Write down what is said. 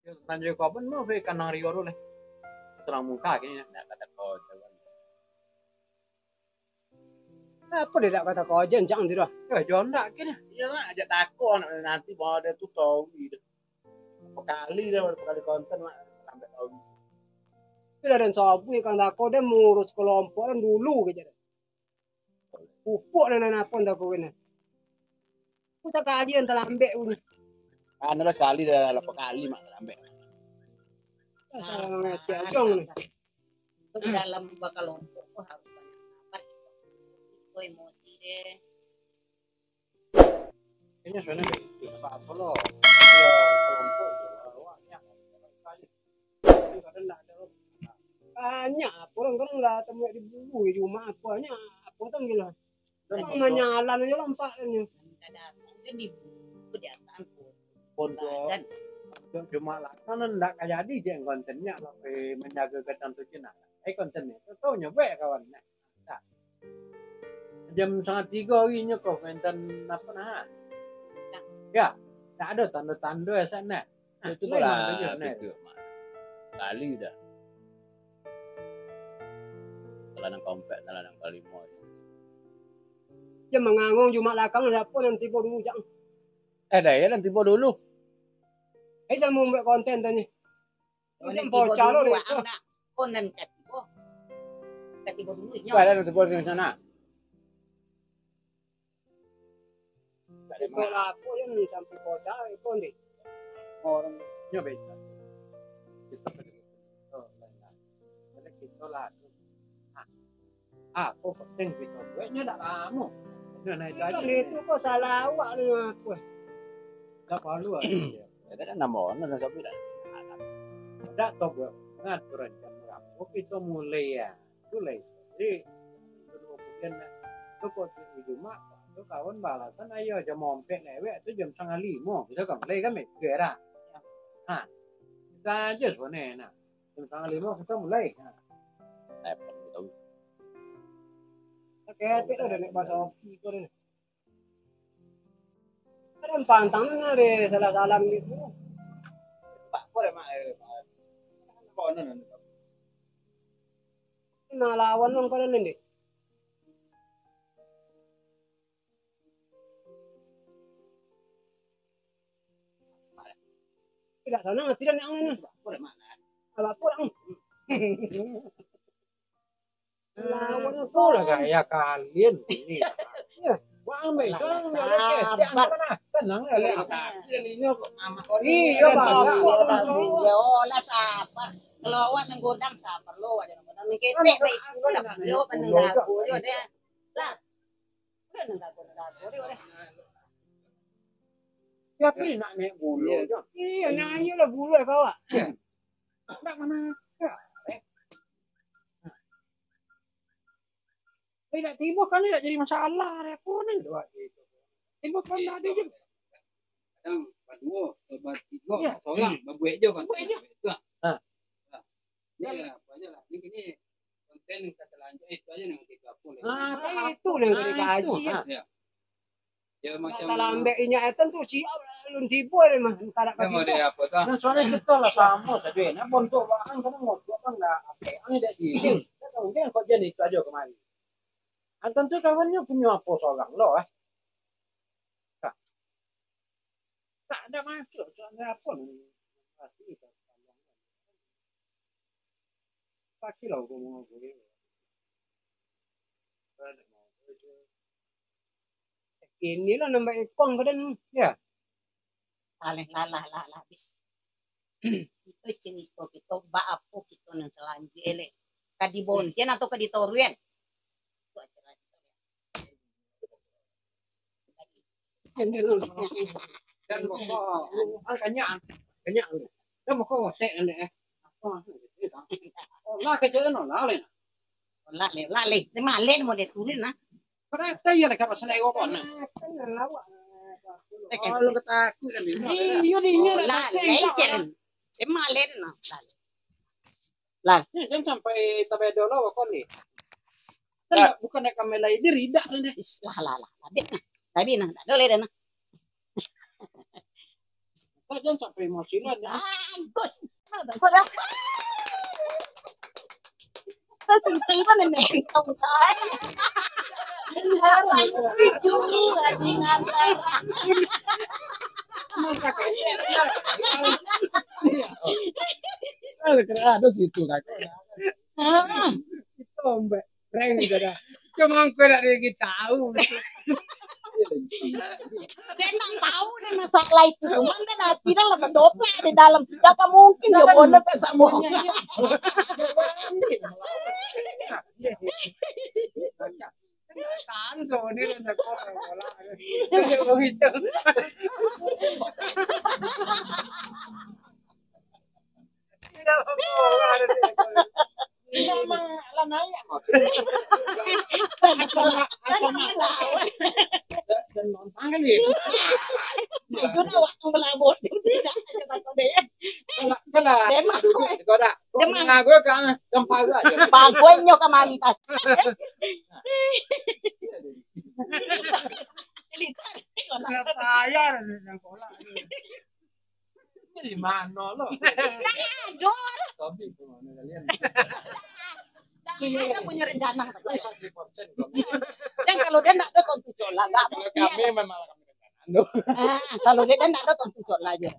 Tanjung Kaban mau fe kanang rio le. Terang muka kayaknya enggak kata kau. Apa dia tak kata kau aja jangan tidak. Ya John enggak kayaknya. Iya lah aja takut nanti mau ada tuh tahu gitu. Berapa kali konten mak sampai tahu. Bila dan sabu kan tak kau dia mengurus kelompok dan dulu gitu. Pupuk dan apa dah kau ini. Kita kajian telah ambil ini. Kan lah sekali dah berapa kali mak sampai. Saya mengerti ajong nih. Untuk dalam bakal kelompok kok harus banyak sabar. Itu emosi deh. Kayaknya soalnya apa lo. Ya kelompok awaknya. Kadang enggak ada Banyak orang lah temu di buku cuma apanya apa tuh gila. Cuma nyalan aja lompatnya. Kadang kan di buku di atas pondok dan cuma lah kan enggak kayak jadi dia kontennya sampai menjaga kecantikan kontennya itu tahu nyobek kawan nah. Jam 2:30 harinya kok konten apa nah ya tak ada tanda-tanda ya sana itu lah kali dah telanang kompet telanang kalimo Dia mengangung cuma lakang ada apa nanti kau dulu jangan. dah ya nanti dulu Kita mau buat konten tanya. oleh Jempol calo deh. anak konen katibo dulu nya. ada nanti di sana Itu lapo yang sampai kota itu nih. orang nyobek kita lah aku penting gitu gue tak kamu nah itu aja Itu kok salah awak nih aku. tak perlu aja ada kan nama orang tapi ada toh gue ngatur aja aku itu mulai ya mulai jadi kemudian itu kok di rumah itu kawan balasan ayo jam mompet lewat itu jam 4:30 bisa kan mulai kan mikir lah nah kita aja sebenarnya nah jam 4:30 kita mulai Kayak itu udah nih bahasa itu deh. Ada pantangnya deh salah-salah gitu. pak boleh mak konon Nah lawan dong kalian nih. Tidak sana tidak yang ini. boleh mak Kalau pulang. Lawan itu lah kayak kalian ini wah ambil kan tenang ya lihat ini kok amat iya bang. Yo lah sabar. Kalau awak nang godang sabar lo aja nang godang kete baik lo dak lo penenggaku yo deh. Lah. Udah nenggaku yo deh. ya pilih nak naik bulu Iya nanya lah bulu ya kau. nak mana tidak tiba kan tidak jadi masalah repot nih doa itu tiba kan ada je kadang badwo obat tigo solang babu ejo kan itu ya apa aja lah ini konten kita lanjut itu aja yang kita upload Itu yang dikaji ya. ya macam Kalau ambeknya itu tuh siap belum tipu deh mah. Tidak yang kaki. ada apa tuh nah soalnya kita lah sama tapi nah bontok bahkan kadang mau kan enggak apa tidak izin mungkin kok jadi itu aja kemarin tentu kawannya punya apa seorang lo tak ada masuk soalnya apa nih pasti pasti lo ngomong gue Ini lah nambah ekong kadang. ya Lah habis. Itu cerita kita ba apa kita nang selanjutnya kadi bontian atau kadi toruen. dan mau kanyang dan mau kok ngosek nih lah kejadian lah lain Lah le, malen mo de turin na. karena saya nak apa selai kok nah kalau ketakut kan iya dia Lah le malen na. Lah jangan sampai tabe dolo kok nih kan bukan kami lagi ridak nih lah. Tapi na, dole na. Jangan sampai emosian ya. Bagus. Pada Sinta itu nenentong kan. Itu lagi ngantar. Ada situ kan. Itu mbak. Reng juga. Cuma aku nak dia tahu. Dia nggak tahu deh masalah itu, cuman dia nak bilang lah berdoa di dalam. Gak mungkin dia bodoh ke sama. Tahan soalnya kan aku bola. Dia begitu. Tidak bola ada dia. Memang lah nanya kok. Dan nonton kan ya. Itu dah waktu melabur tidak aja takut dia. Kalau kalau ada gue kan tempat gue aja. Baguenyo kamalita. Militar. Saya ada bola. Di mana lo? Aduh. Tapi kemana kalian? Kita punya rencana. Dan kalau dia nak ada tentu cola, Kalau kami memang kami rencana. kalau dia nak ada tentu cola aja.